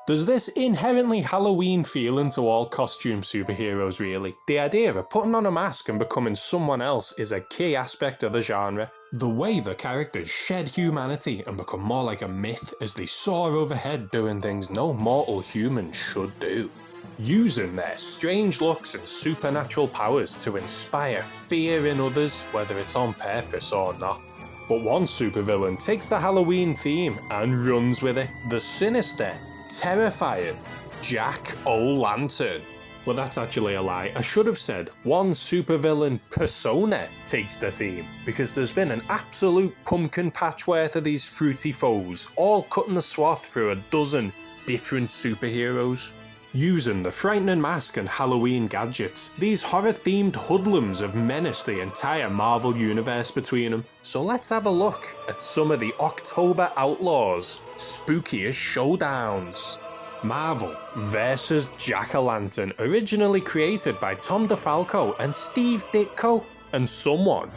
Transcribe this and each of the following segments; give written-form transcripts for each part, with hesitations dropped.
There's this inherently Halloween feeling to all costume superheroes really. The idea of putting on a mask and becoming someone else is a key aspect of the genre. The way the characters shed humanity and become more like a myth as they soar overhead doing things no mortal human should do. Using their strange looks and supernatural powers to inspire fear in others, whether it's on purpose or not. But one supervillain takes the Halloween theme and runs with it. The sinister, terrifying Javk O'Lantern. Well, that's actually a lie. I should have said one supervillain persona takes the theme, because there's been an absolute pumpkin patch worth of these fruity foes, all cutting the swath through a dozen different superheroes. Using the frightening mask and Halloween gadgets, these horror-themed hoodlums have menaced the entire Marvel universe between them. So let's have a look at some of the October Outlaws' spookiest showdowns. Marvel vs. Javk O'Lantern, originally created by Tom DeFalco and Steve Ditko, and someone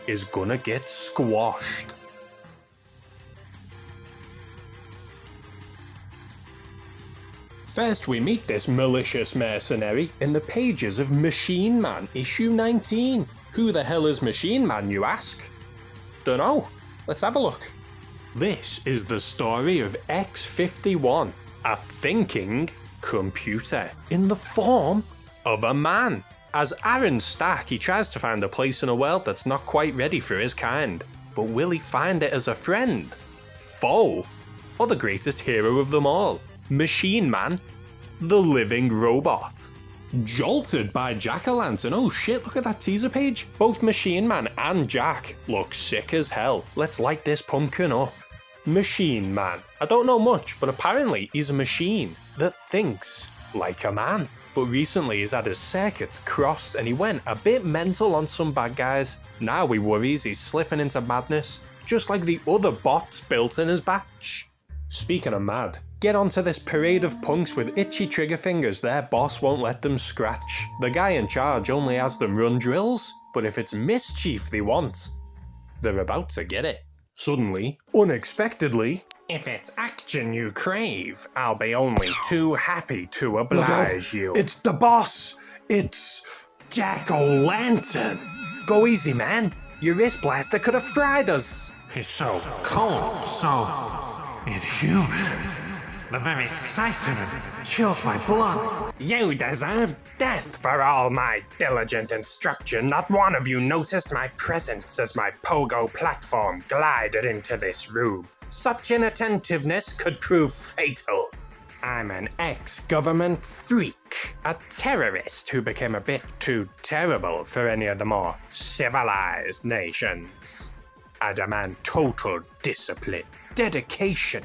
is gonna get squashed. First we meet this malicious mercenary in the pages of Machine Man issue 19. Who the hell is Machine Man, you ask? Dunno, let's have a look. This is the story of X-51, a thinking computer in the form of a man. As Aaron Stack, he tries to find a place in a world that's not quite ready for his kind. But will he find it as a friend, foe, or the greatest hero of them all? Machine Man, the living robot. Jolted by Javk O'Lantern. Oh shit, look at that teaser page. Both Machine Man and Javk look sick as hell. Let's light this pumpkin up. Machine Man. I don't know much, but apparently he's a machine that thinks like a man. But recently he's had his circuits crossed and he went a bit mental on some bad guys. Now he worries he's slipping into madness, just like the other bots built in his batch. Speaking of mad, get onto this parade of punks with itchy trigger fingers their boss won't let them scratch. The guy in charge only has them run drills, but if it's mischief they want, they're about to get it. Suddenly, unexpectedly, if it's action you crave, I'll be only too happy to oblige you. It's the boss! It's Javk O'Lantern! Go easy, man. Your wrist blaster could have fried us. He's so cold, so inhuman. The very sight of him chills my blood. You deserve death for all my diligent instruction. Not one of you noticed my presence as my pogo platform glided into this room. Such inattentiveness could prove fatal. I'm an ex-government freak, a terrorist who became a bit too terrible for any of the more civilized nations. I demand total discipline, dedication,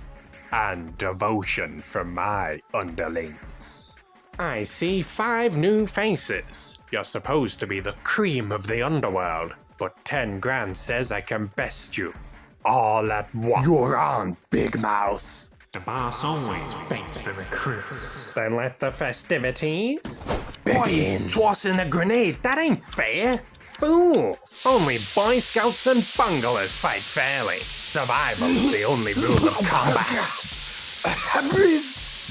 and devotion from my underlings. I see 5 new faces. You're supposed to be the cream of the underworld, but 10 grand says I can best you all at once. You're on, Big Mouth. The boss always baits the recruits. Then let the festivities begin. Boys, tossing a grenade, that ain't fair. Fools! Only Boy Scouts and bunglers fight fairly. Survival is the only rule of combat.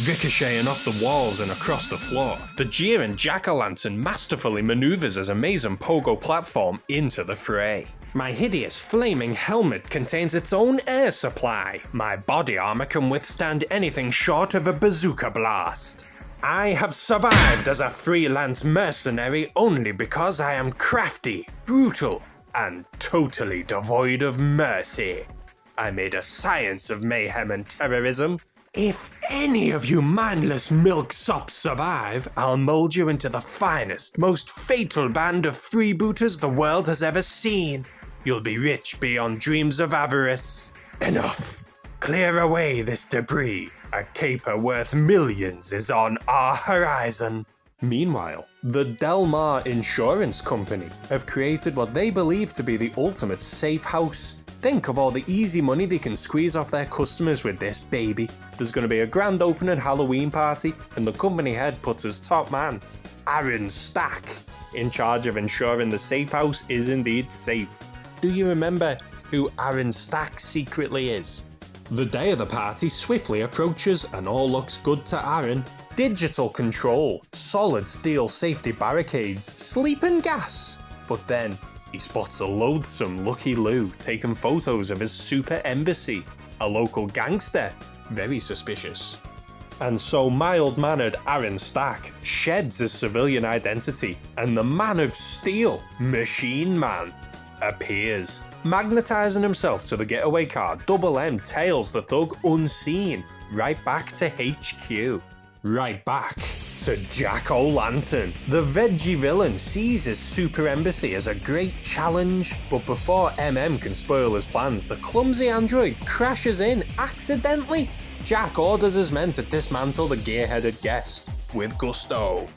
Ricocheting off the walls and across the floor, the jeering Javk O'Lantern masterfully maneuvers his amazing pogo platform into the fray. My hideous flaming helmet contains its own air supply. My body armor can withstand anything short of a bazooka blast. I have survived as a freelance mercenary only because I am crafty, brutal, and totally devoid of mercy. I made a science of mayhem and terrorism. If any of you mindless milksops survive, I'll mold you into the finest, most fatal band of freebooters the world has ever seen. You'll be rich beyond dreams of avarice. Enough. Clear away this debris. A caper worth millions is on our horizon. Meanwhile, the Del Mar Insurance Company have created what they believe to be the ultimate safe house. Think of all the easy money they can squeeze off their customers with this baby. There's going to be a grand opening Halloween party, and the company head puts his top man, Aaron Stack, in charge of ensuring the safe house is indeed safe. Do you remember who Aaron Stack secretly is? The day of the party swiftly approaches and all looks good to Aaron. Digital control, solid steel safety barricades, sleeping gas. But then, he spots a loathsome Lucky Lou taking photos of his super embassy. A local gangster, very suspicious. And so mild-mannered Aaron Stack sheds his civilian identity, and the Man of Steel, Machine Man, appears. Magnetizing himself to the getaway car, Double M tails the thug unseen, right back to HQ. Right back to Javk O'Lantern. The veggie villain sees his super embassy as a great challenge, but before MM can spoil his plans, the clumsy android crashes in accidentally. Jack orders his men to dismantle the gear-headed guest with gusto.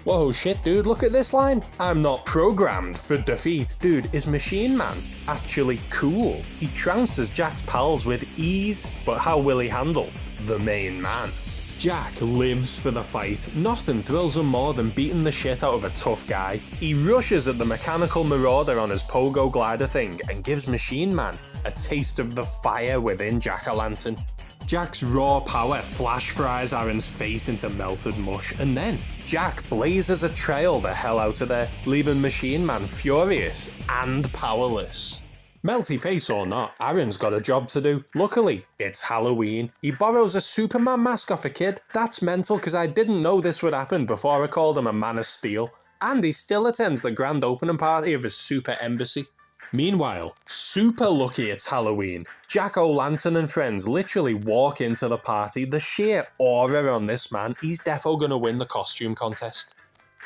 Whoa, shit, dude, look at this line. I'm not programmed for defeat. Dude, is Machine Man actually cool? He trounces Jack's pals with ease, but how will he handle the main man? Jack lives for the fight. Nothing thrills him more than beating the shit out of a tough guy. He rushes at the mechanical marauder on his pogo glider thing and gives Machine Man a taste of the fire within Javk O'Lantern. Jack's raw power flash fries Aaron's face into melted mush, and then Jack blazes a trail the hell out of there, leaving Machine Man furious and powerless. Melty face or not, Aaron's got a job to do. Luckily, it's Halloween. He borrows a Superman mask off a kid. That's mental because I didn't know this would happen before I called him a Man of Steel. And he still attends the grand opening party of his super embassy. Meanwhile, super lucky it's Halloween. Javk O'Lantern and friends literally walk into the party. The sheer aura on this man, he's defo gonna win the costume contest.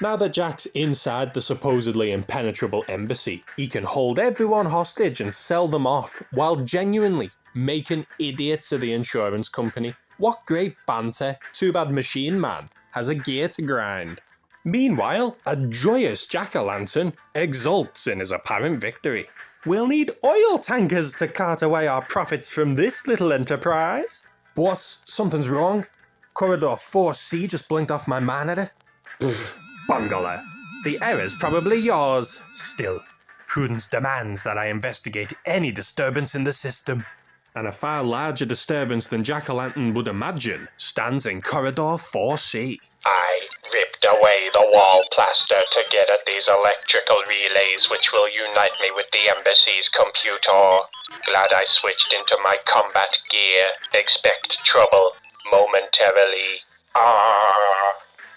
Now that Jack's inside the supposedly impenetrable embassy, he can hold everyone hostage and sell them off while genuinely making idiots of the insurance company. What great banter. Too bad Machine Man has a gear to grind. Meanwhile, a joyous Javk O'Lantern exults in his apparent victory. We'll need oil tankers to cart away our profits from this little enterprise. Boss, something's wrong. Corridor 4C just blinked off my monitor. Bungler. The error's probably yours. Still, prudence demands that I investigate any disturbance in the system. And a far larger disturbance than Javk O'Lantern would imagine stands in Corridor 4C. I ripped away the wall plaster to get at these electrical relays which will unite me with the embassy's computer. Glad I switched into my combat gear. Expect trouble momentarily.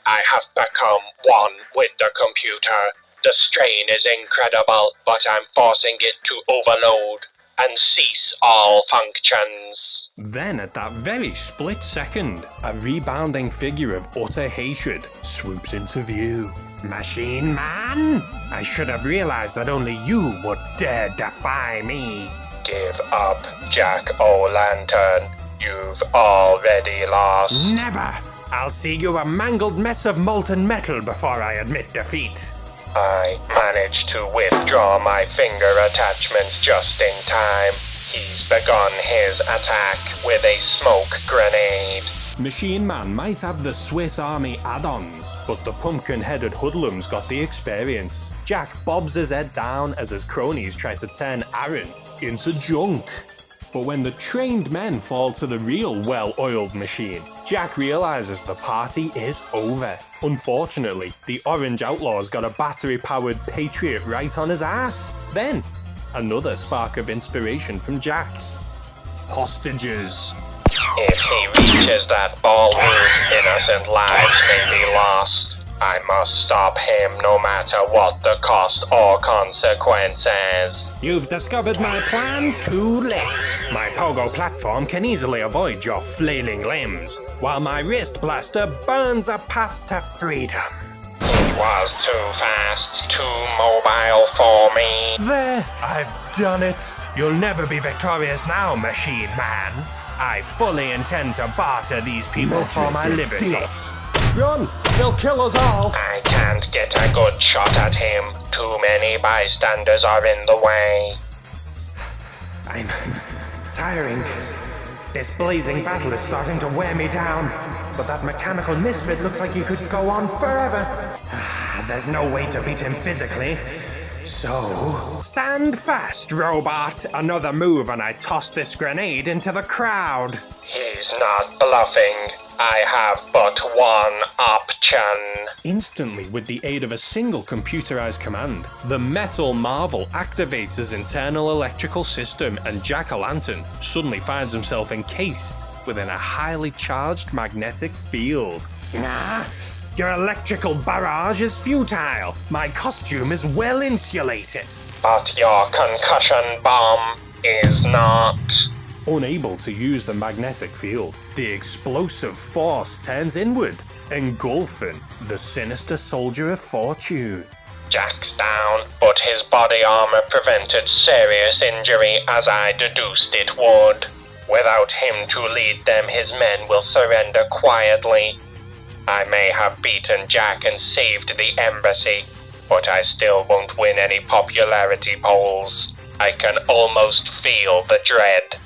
I have become one with the computer. The strain is incredible, but I'm forcing it to overload and cease all functions. Then at that very split second, a rebounding figure of utter hatred swoops into view. Machine Man? I should have realized that only you would dare defy me. Give up, Javk O'Lantern. You've already lost. Never! I'll see you a mangled mess of molten metal before I admit defeat. I managed to withdraw my finger attachments just in time. He's begun his attack with a smoke grenade. Machine Man might have the Swiss Army add-ons, but the pumpkin-headed hoodlum's got the experience. Jack bobs his head down as his cronies try to turn Aaron into junk. But when the trained men fall to the real well-oiled machine, Jack realizes the party is over. Unfortunately, the Orange Outlaw's got a battery-powered Patriot right on his ass. Then, another spark of inspiration from Jack. Hostages. If he reaches that ballroom, innocent lives may be lost. I must stop him no matter what the cost or consequences. You've discovered my plan too late. My pogo platform can easily avoid your flailing limbs, while my wrist blaster burns a path to freedom. He was too fast, too mobile for me. There, I've done it. You'll never be victorious now, Machine Man. I fully intend to barter these people for my liberty. Run! They'll kill us all! I can't get a good shot at him. Too many bystanders are in the way. I'm tiring. This blazing battle is starting to wear me down, but that mechanical misfit looks like he could go on forever. There's no way to beat him physically, So, stand fast, robot. Another move and I toss this grenade into the crowd. He's not bluffing. I have but one option. Instantly, with the aid of a single computerized command, the metal marvel activates his internal electrical system and Javk O'Lantern suddenly finds himself encased within a highly charged magnetic field. Nah, your electrical barrage is futile. My costume is well insulated. But your concussion bomb is not. Unable to use the magnetic field, the explosive force turns inward, engulfing the sinister soldier of fortune. Jack's down, but his body armor prevented serious injury as I deduced it would. Without him to lead them, his men will surrender quietly. I may have beaten Jack and saved the embassy, but I still won't win any popularity polls. I can almost feel the dread.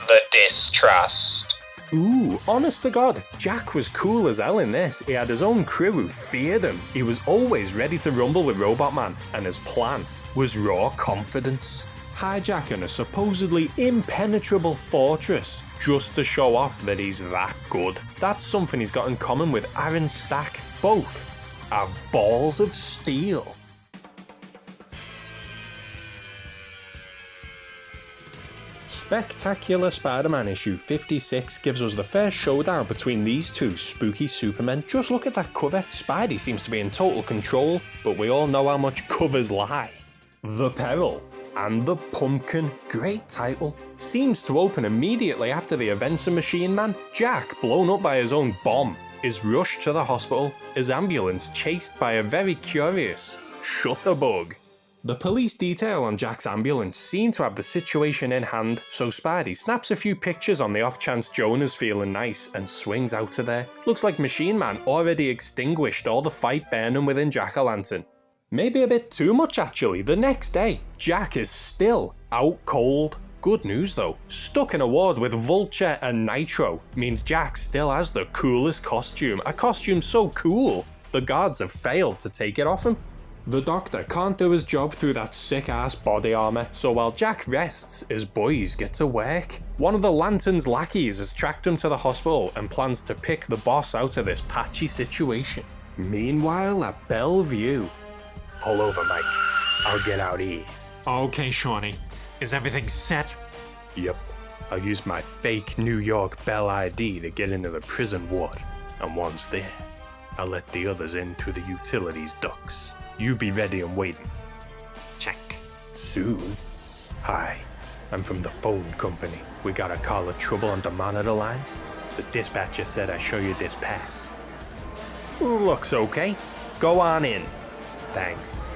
The distrust. Ooh, honest to God, Jack was cool as hell in this. He had his own crew who feared him. He was always ready to rumble with Robot Man, and his plan was raw confidence. Hijacking a supposedly impenetrable fortress just to show off that he's that good. That's something he's got in common with Aaron Stack. Both have balls of steel. Spectacular Spider-Man issue 56 gives us the first showdown between these two spooky supermen. Just look at that cover. Spidey seems to be in total control, but we all know how much covers lie. The Peril and the Pumpkin, great title, seems to open immediately after the events of Machine Man. Jack, blown up by his own bomb, is rushed to the hospital, his ambulance chased by a very curious Shutterbug. The police detail on Jack's ambulance seem to have the situation in hand, so Spidey snaps a few pictures on the off chance Jonah's feeling nice and swings out of there. Looks like Machine Man already extinguished all the fight burning within Javk O'Lantern. Maybe a bit too much actually. The next day, Jack is still out cold. Good news though, stuck in a ward with Vulture and Nitro means Jack still has the coolest costume. A costume so cool, the guards have failed to take it off him. The doctor can't do his job through that sick-ass body armor, so while Jack rests, his boys get to work. One of the Lantern's lackeys has tracked him to the hospital and plans to pick the boss out of this patchy situation. Meanwhile, at Bellevue... Pull over, Mike. I'll get out here. Okay, Shawnee. Is everything set? Yep. I'll use my fake New York Bell ID to get into the prison ward, and once there, I'll let the others in through the utilities ducts. You be ready and waiting. Check. Soon? Hi, I'm from the phone company. We got a call of trouble on the monitor lines. The dispatcher said I show you this pass. Looks okay. Go on in. Thanks.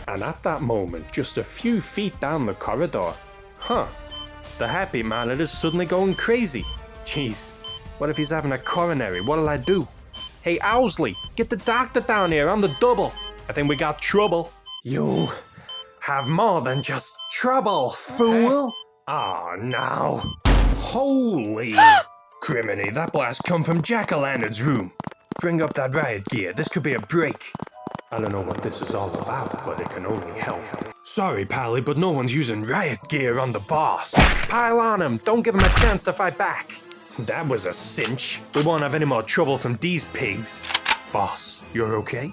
And at that moment, just a few feet down the corridor, the happy monitor's suddenly going crazy. Jeez, what if he's having a coronary? What'll I do? Hey, Owsley, get the doctor down here on the double. I think we got trouble. You have more than just trouble, fool. Oh, no. Holy criminy, that blast come from Javk O'Lantern's room. Bring up that riot gear, this could be a break. I don't know what this is all about, but it can only help. Sorry, Pally, but no one's using riot gear on the boss. Pile on him, don't give him a chance to fight back. That was a cinch. We won't have any more trouble from these pigs. Boss, you're okay?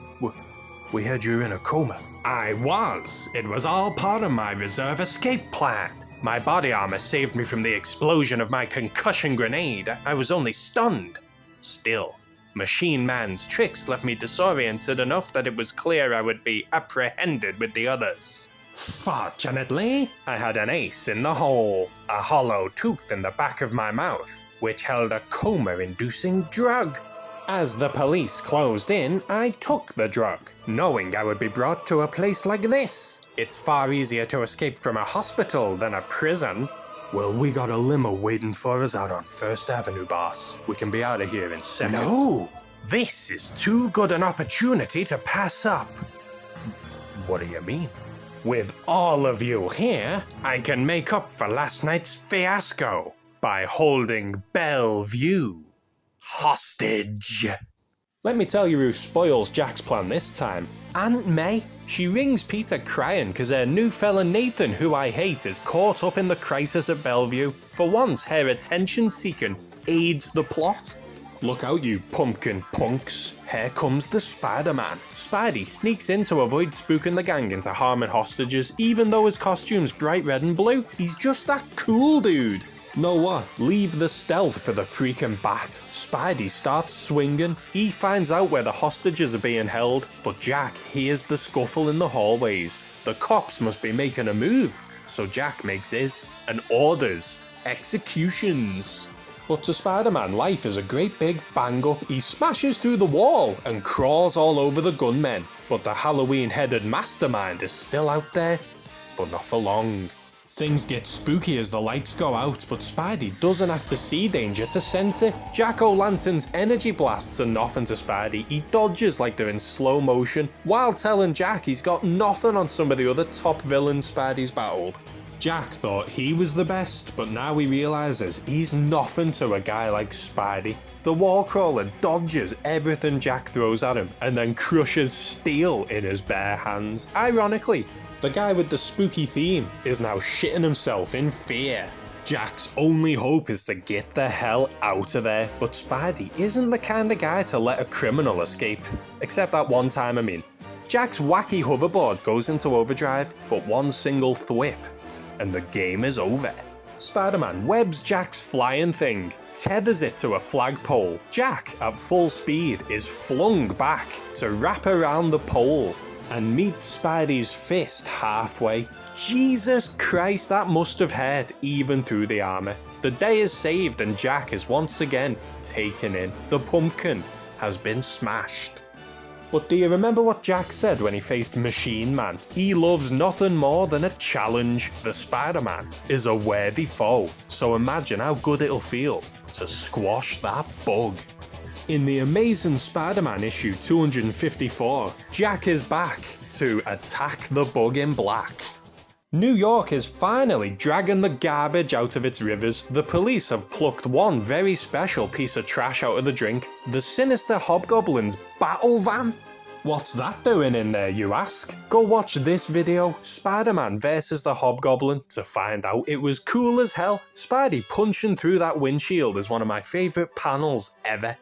We heard you were in a coma. I was. It was all part of my reserve escape plan. My body armor saved me from the explosion of my concussion grenade. I was only stunned. Still, Machine Man's tricks left me disoriented enough that it was clear I would be apprehended with the others. Fortunately, I had an ace in the hole, a hollow tooth in the back of my mouth, which held a coma-inducing drug. As the police closed in, I took the drug, knowing I would be brought to a place like this. It's far easier to escape from a hospital than a prison. Well, we got a limo waiting for us out on 1st Avenue, boss. We can be out of here in seconds. No! This is too good an opportunity to pass up. What do you mean? With all of you here, I can make up for last night's fiasco by holding Bellevue hostage. Let me tell you who spoils Jack's plan this time. Aunt May. She rings Peter crying because her new fella Nathan, who I hate, is caught up in the crisis at Bellevue. For once, her attention-seeking aids the plot. Look out, you pumpkin punks. Here comes the Spider-Man. Spidey sneaks in to avoid spooking the gang into harming hostages, even though his costume's bright red and blue. He's just that cool dude. Know what? Leave the stealth for the freaking bat. Spidey starts swinging. He finds out where the hostages are being held, but Jack hears the scuffle in the hallways. The cops must be making a move, so Jack makes his and orders executions. But to Spider-Man, life is a great big bang-up. He smashes through the wall and crawls all over the gunmen. But the Halloween-headed mastermind is still out there, but not for long. Things get spooky as the lights go out, but Spidey doesn't have to see danger to sense it. Javk O'Lantern's energy blasts are nothing to Spidey. He dodges like they're in slow motion, while telling Jack he's got nothing on some of the other top villains Spidey's battled. Jack thought he was the best, but now he realises he's nothing to a guy like Spidey. The wall crawler dodges everything Jack throws at him, and then crushes steel in his bare hands. Ironically, the guy with the spooky theme is now shitting himself in fear. Jack's only hope is to get the hell out of there, but Spidey isn't the kind of guy to let a criminal escape. Except that one time, I mean. Jack's wacky hoverboard goes into overdrive, but one single thwip, and the game is over. Spider-Man webs Jack's flying thing, tethers it to a flagpole. Jack, at full speed, is flung back to wrap around the pole and meet Spidey's fist halfway. Jesus Christ, that must have hurt even through the armour. The day is saved and Jack is once again taken in. The pumpkin has been smashed. But do you remember what Jack said when he faced Machine Man? He loves nothing more than a challenge. The Spider-Man is a worthy foe, so imagine how good it'll feel to squash that bug. In the Amazing Spider-Man issue 254, Jack is back to attack the bug in black. New York is finally dragging the garbage out of its rivers. The police have plucked one very special piece of trash out of the drink, the sinister Hobgoblin's battle van. What's that doing in there, you ask? Go watch this video, Spider-Man vs the Hobgoblin, to find out. It was cool as hell. Spidey punching through that windshield is one of my favourite panels ever.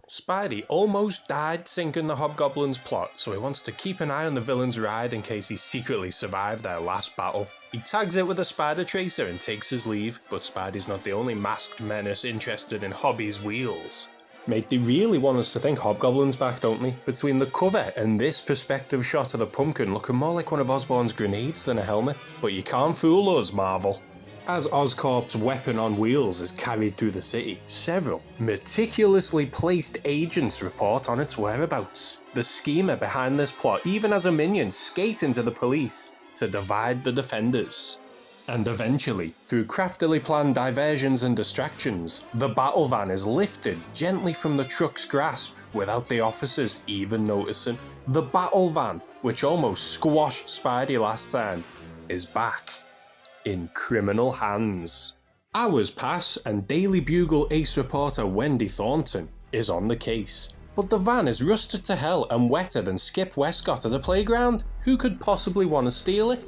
Spidey almost died sinking the Hobgoblin's plot, so he wants to keep an eye on the villain's ride in case he secretly survived their last battle. He tags it with a spider tracer and takes his leave, but Spidey's not the only masked menace interested in Hobby's wheels. Mate, they really want us to think Hobgoblin's back, don't they? Between the cover and this perspective shot of the pumpkin looking more like one of Osborn's grenades than a helmet. But you can't fool us, Marvel. As Oscorp's weapon on wheels is carried through the city, several meticulously placed agents report on its whereabouts. The schemer behind this plot even has a minion skate into the police to divide the defenders. And eventually, through craftily planned diversions and distractions, the battle van is lifted gently from the truck's grasp without the officers even noticing. The battle van, which almost squashed Spidey last time, is back in criminal hands. Hours pass and Daily Bugle ace reporter Wendy Thornton is on the case. But the van is rusted to hell and wetter than Skip Westcott at a playground. Who could possibly want to steal it?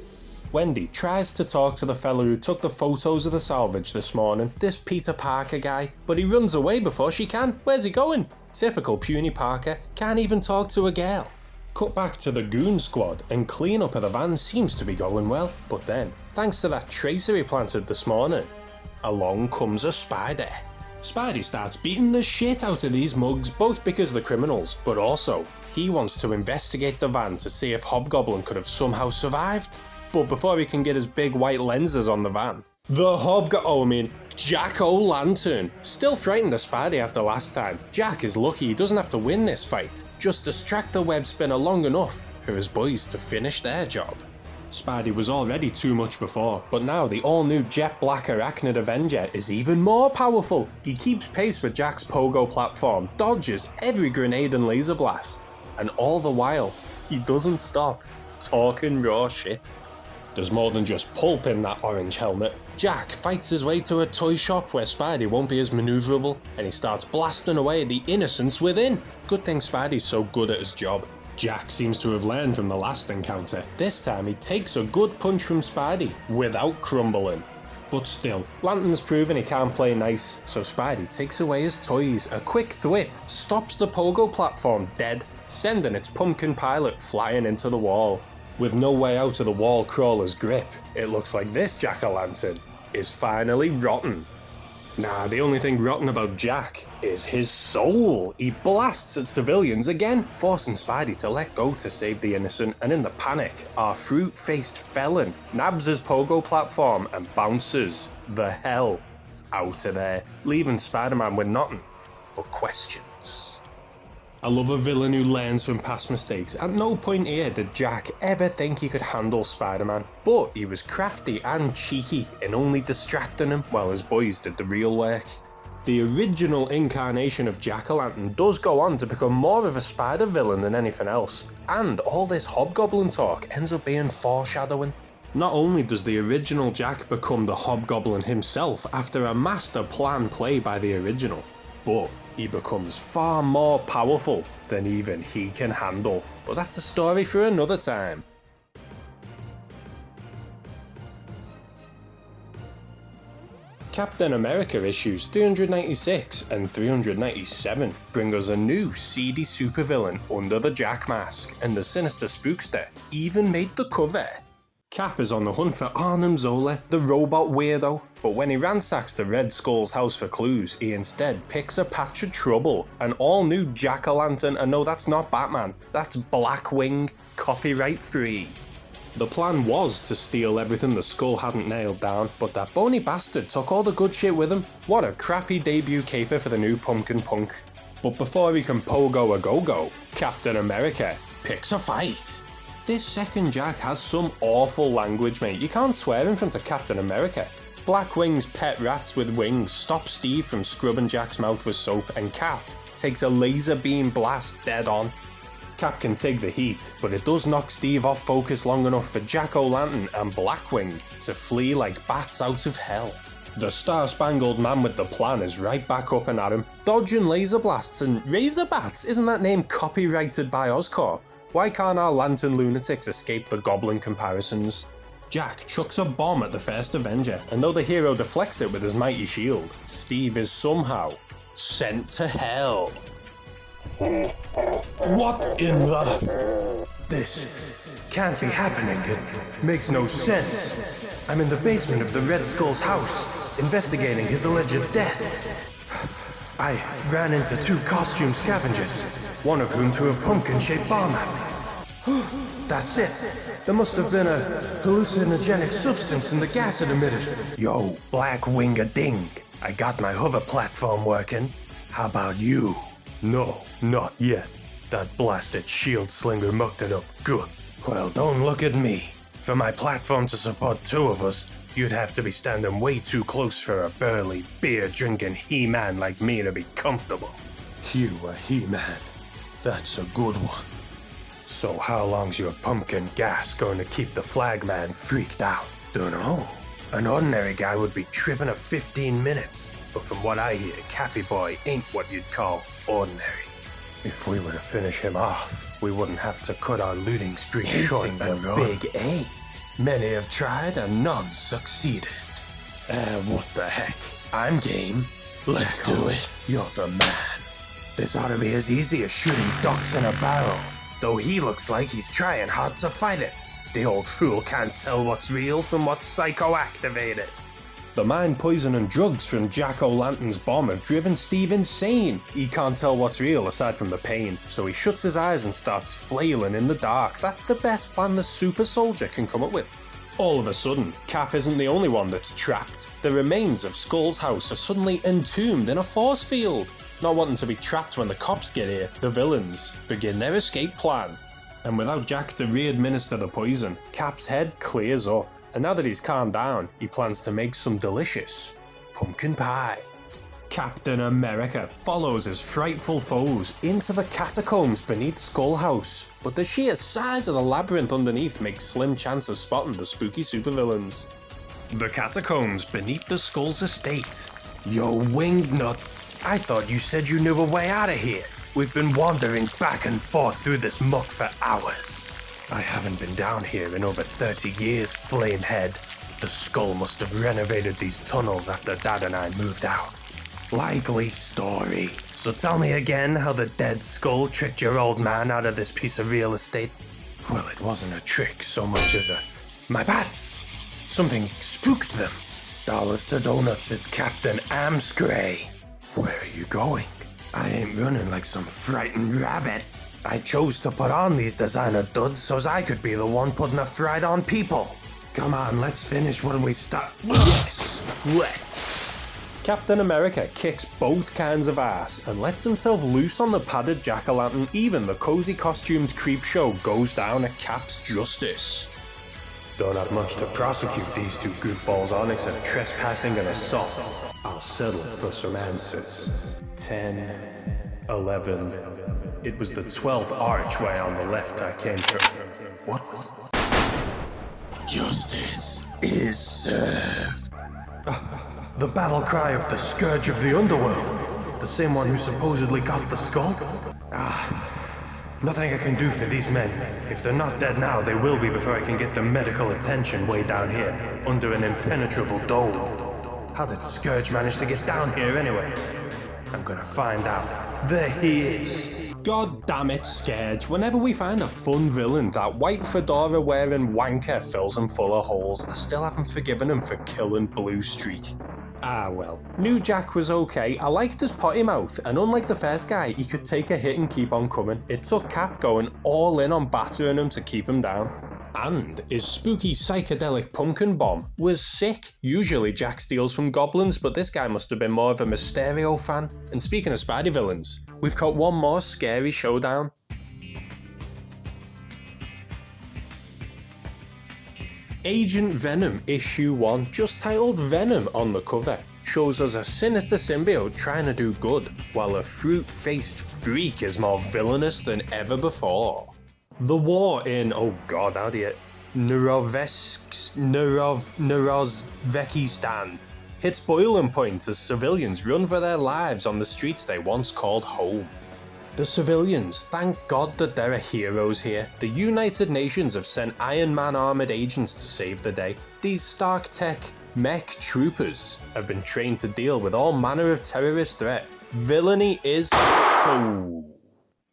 Wendy tries to talk to the fella who took the photos of the salvage this morning, this Peter Parker guy, but he runs away before she can. Where's he going? Typical puny Parker, can't even talk to a girl. Cut back to the goon squad, and cleanup of the van seems to be going well, but then, thanks to that tracer he planted this morning, along comes a spider. Spidey starts beating the shit out of these mugs, both because they're criminals, but also, he wants to investigate the van to see if Hobgoblin could have somehow survived. But before he can get his big white lenses on the van, Javk O'Lantern. Still frightened of Spidey after last time. Jack is lucky he doesn't have to win this fight. Just distract the web spinner long enough for his boys to finish their job. Spidey was already too much before, but now the all-new jet black arachnid Avenger is even more powerful. He keeps pace with Jack's pogo platform, dodges every grenade and laser blast, and all the while, he doesn't stop talking raw shit. There's more than just pulp in that orange helmet. Jack fights his way to a toy shop where Spidey won't be as maneuverable, and he starts blasting away the innocents within. Good thing Spidey's so good at his job. Jack seems to have learned from the last encounter. This time he takes a good punch from Spidey without crumbling. But still, Lantern's proven he can't play nice, so Spidey takes away his toys. A quick thwip stops the pogo platform dead, sending its pumpkin pilot flying into the wall. With no way out of the wall crawler's grip, it looks like this Javk O'Lantern is finally rotten. Nah, the only thing rotten about Jack is his soul. He blasts at civilians again, forcing Spidey to let go to save the innocent, and in the panic, our fruit-faced felon nabs his pogo platform and bounces the hell out of there, leaving Spider-Man with nothing but questions. I love a villain who learns from past mistakes. At no point here did Jack ever think he could handle Spider-Man, but he was crafty and cheeky in only distracting him while his boys did the real work. The original incarnation of Javk O'Lantern does go on to become more of a spider villain than anything else, and all this hobgoblin talk ends up being foreshadowing. Not only does the original Jack become the hobgoblin himself after a master plan play by the original, but he becomes far more powerful than even he can handle. But that's a story for another time. Captain America issues 396 and 397 bring us a new seedy supervillain under the Jack mask, and the sinister spookster even made the cover. Cap is on the hunt for Arnim Zola, the robot weirdo, but when he ransacks the Red Skull's house for clues, he instead picks a patch of trouble, an all-new Javk O'Lantern, and no, that's not Batman, that's Blackwing, copyright free. The plan was to steal everything the Skull hadn't nailed down, but that bony bastard took all the good shit with him. What a crappy debut caper for the new Pumpkin Punk. But before he can pogo a go-go, Captain America picks a fight. This second Jack has some awful language, mate. You can't swear in front of Captain America. Blackwing's pet rats with wings stop Steve from scrubbing Jack's mouth with soap, and Cap takes a laser beam blast dead on. Cap can take the heat, but it does knock Steve off focus long enough for Javk O'Lantern and Blackwing to flee like bats out of hell. The star-spangled man with the plan is right back up and at him, dodging laser blasts and razor bats. Isn't that name copyrighted by Oscorp? Why can't our lantern lunatics escape the goblin comparisons? Jack chucks a bomb at the first Avenger, and though the hero deflects it with his mighty shield, Steve is somehow sent to hell. What in the... This can't be happening. It makes no sense. I'm in the basement of the Red Skull's house, investigating his alleged death. I ran into 2 costume scavengers, one of whom threw a pumpkin-shaped bomb at me. That's it. There must have been a hallucinogenic substance in the gas it emitted. Yo, Blackwing-a-ding. I got my hover platform working. How about you? No, not yet. That blasted shield slinger mucked it up good. Well, don't look at me. For my platform to support 2 of us, you'd have to be standing way too close for a burly, beer-drinking He-Man like me to be comfortable. You a He-Man. That's a good one. So how long's your pumpkin gas going to keep the flagman freaked out? Dunno. An ordinary guy would be tripping at 15 minutes, but from what I hear, Cappy Boy ain't what you'd call ordinary. If we were to finish him off, we wouldn't have to cut our looting spree short and big A. Many have tried and none succeeded. What the heck? I'm game. Let's do it. You're the man. This ought to be as easy as shooting ducks in a barrel, though he looks like he's trying hard to fight it. The old fool can't tell what's real from what's psycho-activated. The mind poison and drugs from Javk O'Lantern's bomb have driven Steve insane. He can't tell what's real aside from the pain, so he shuts his eyes and starts flailing in the dark. That's the best plan the super soldier can come up with. All of a sudden, Cap isn't the only one that's trapped. The remains of Skull's house are suddenly entombed in a force field. Not wanting to be trapped when the cops get here, the villains begin their escape plan. And without Jack to re-administer the poison, Cap's head clears up. And now that he's calmed down, he plans to make some delicious pumpkin pie. Captain America follows his frightful foes into the catacombs beneath Skull House, but the sheer size of the labyrinth underneath makes slim chance of spotting the spooky supervillains. The catacombs beneath the Skull's estate. Yo, winged nut. I thought you said you knew a way out of here. We've been wandering back and forth through this muck for hours. I haven't been down here in over 30 years, Flamehead. The Skull must have renovated these tunnels after Dad and I moved out. Likely story. So tell me again how the dead Skull tricked your old man out of this piece of real estate. Well, it wasn't a trick so much as my bats! Something spooked them. Dollars to donuts, it's Captain Amscray. Where are you going? I ain't running like some frightened rabbit. I chose to put on these designer duds so's I could be the one putting a fright on people. Come on, let's finish what we start. Yes, let's. Captain America kicks both kinds of ass and lets himself loose on the padded jack-o'-lantern. Even the cozy costumed creep show goes down at Cap's justice. Don't have much to prosecute these two goofballs on except trespassing and assault. I'll settle for some answers. 10, 11. It was the 12th archway on the left I came through. What was... Justice is served. The battle cry of the Scourge of the Underworld. The same one who supposedly got the skull? Nothing I can do for these men. If they're not dead now, they will be before I can get the medical attention way down here, under an impenetrable dome. How did Scourge manage to get down here anyway? I'm gonna find out. There he is. God damn it, Scourge. Whenever we find a fun villain, that white fedora wearing wanker fills him full of holes. I still haven't forgiven him for killing Blue Streak. Ah well, New Jack was okay. I liked his potty mouth, and unlike the first guy, he could take a hit and keep on coming. It took Cap going all in on battering him to keep him down. And his spooky psychedelic pumpkin bomb was sick. Usually Jack steals from goblins, but this guy must have been more of a Mysterio fan. And speaking of Spidey villains, we've got one more scary showdown. Agent Venom issue 1, just titled Venom on the cover, shows us a sinister symbiote trying to do good, while a fruit-faced freak is more villainous than ever before. The war in, oh god, how do you... Nerozvekistan hits boiling point as civilians run for their lives on the streets they once called home. The civilians, thank God that there are heroes here. The United Nations have sent Iron Man armoured agents to save the day. These Stark Tech mech troopers have been trained to deal with all manner of terrorist threat. Villainy is full.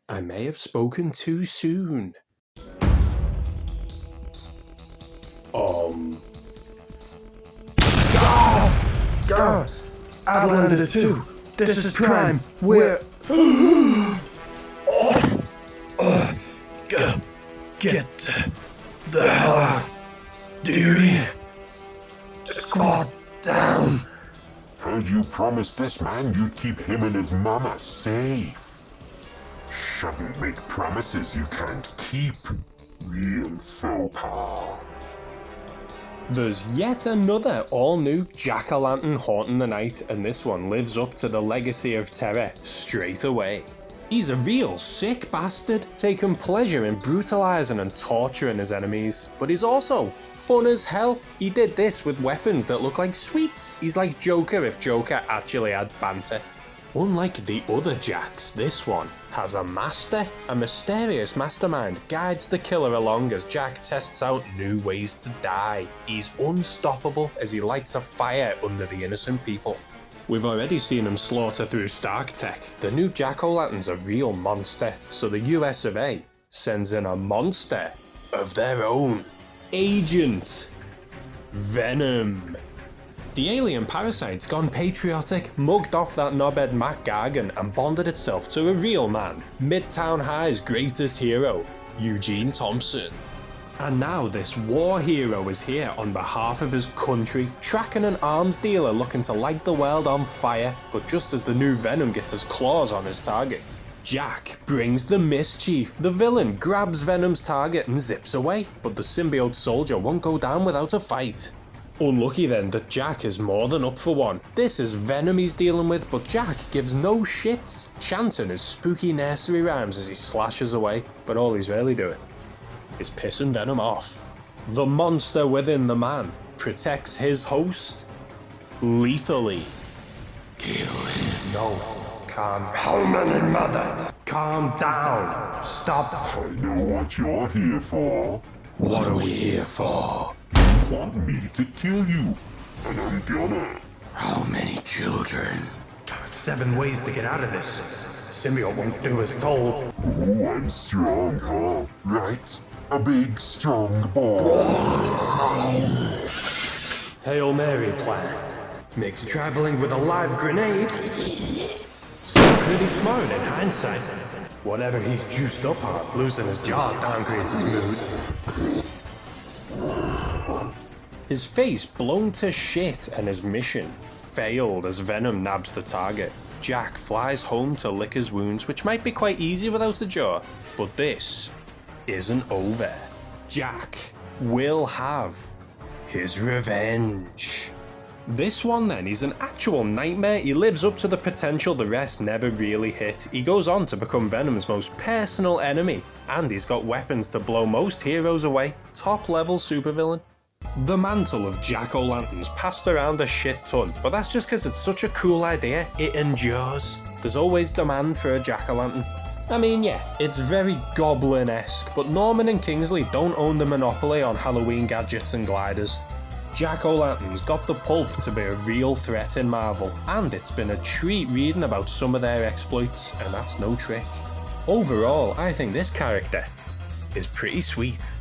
I may have spoken too soon. God! Outlander 2! This is Prime! We're... Get the hell out. Do you read? Squad down. Heard you promised this man you'd keep him and his mama safe. Shouldn't make promises you can't keep. Real faux pas. There's yet another all-new Jack-O'-Lantern haunting the night, and this one lives up to the legacy of terror straight away. He's a real sick bastard, taking pleasure in brutalizing and torturing his enemies, but he's also fun as hell. He did this with weapons that look like sweets. He's like Joker if Joker actually had banter. Unlike the other Jacks, this one has a master. A mysterious mastermind guides the killer along as Jack tests out new ways to die. He's unstoppable as he lights a fire under the innocent people. We've already seen him slaughter through Stark Tech. The new Jack-O'-Lantern's a real monster, so the US of A sends in a monster of their own. Agent Venom. The alien parasite's gone patriotic, mugged off that knobhead Matt Gargan and bonded itself to a real man, Midtown High's greatest hero, Eugene Thompson. And now this war hero is here on behalf of his country, tracking an arms dealer looking to light the world on fire, but just as the new Venom gets his claws on his target, Jack brings the mischief. The villain grabs Venom's target and zips away, but the symbiote soldier won't go down without a fight. Unlucky then that Jack is more than up for one. This is Venom he's dealing with, but Jack gives no shits, chanting his spooky nursery rhymes as he slashes away, but all he's really doing is pissing Venom off. The monster within the man protects his host lethally. Kill him. No. Calm. How many mothers? Calm down. Stop. I know what you're here for. What are we here for? You want me to kill you, and I'm gonna. How many children? 7 ways to get out of this. Symbiote won't do as told. Ooh, I'm strong, huh? Right? A big, strong boy. Hail Mary plan. Makes traveling with a live grenade seem pretty smart in hindsight. Whatever he's juiced up on, losing his jaw downgrades his mood. His face blown to shit and his mission failed as Venom nabs the target. Jack flies home to lick his wounds, which might be quite easy without a jaw, but this isn't over. Jack will have his revenge. This one then, he's an actual nightmare. He lives up to the potential the rest never really hit. He goes on to become Venom's most personal enemy, and he's got weapons to blow most heroes away. Top level supervillain. The mantle of Javk O'Lantern's passed around a shit ton, but that's just because it's such a cool idea, it endures. There's always demand for a jack-o'-lantern. I mean, yeah, it's very goblin-esque, but Norman and Kingsley don't own the monopoly on Halloween gadgets and gliders. Javk O'Lantern's got the pulp to be a real threat in Marvel, and it's been a treat reading about some of their exploits, and that's no trick. Overall, I think this character is pretty sweet.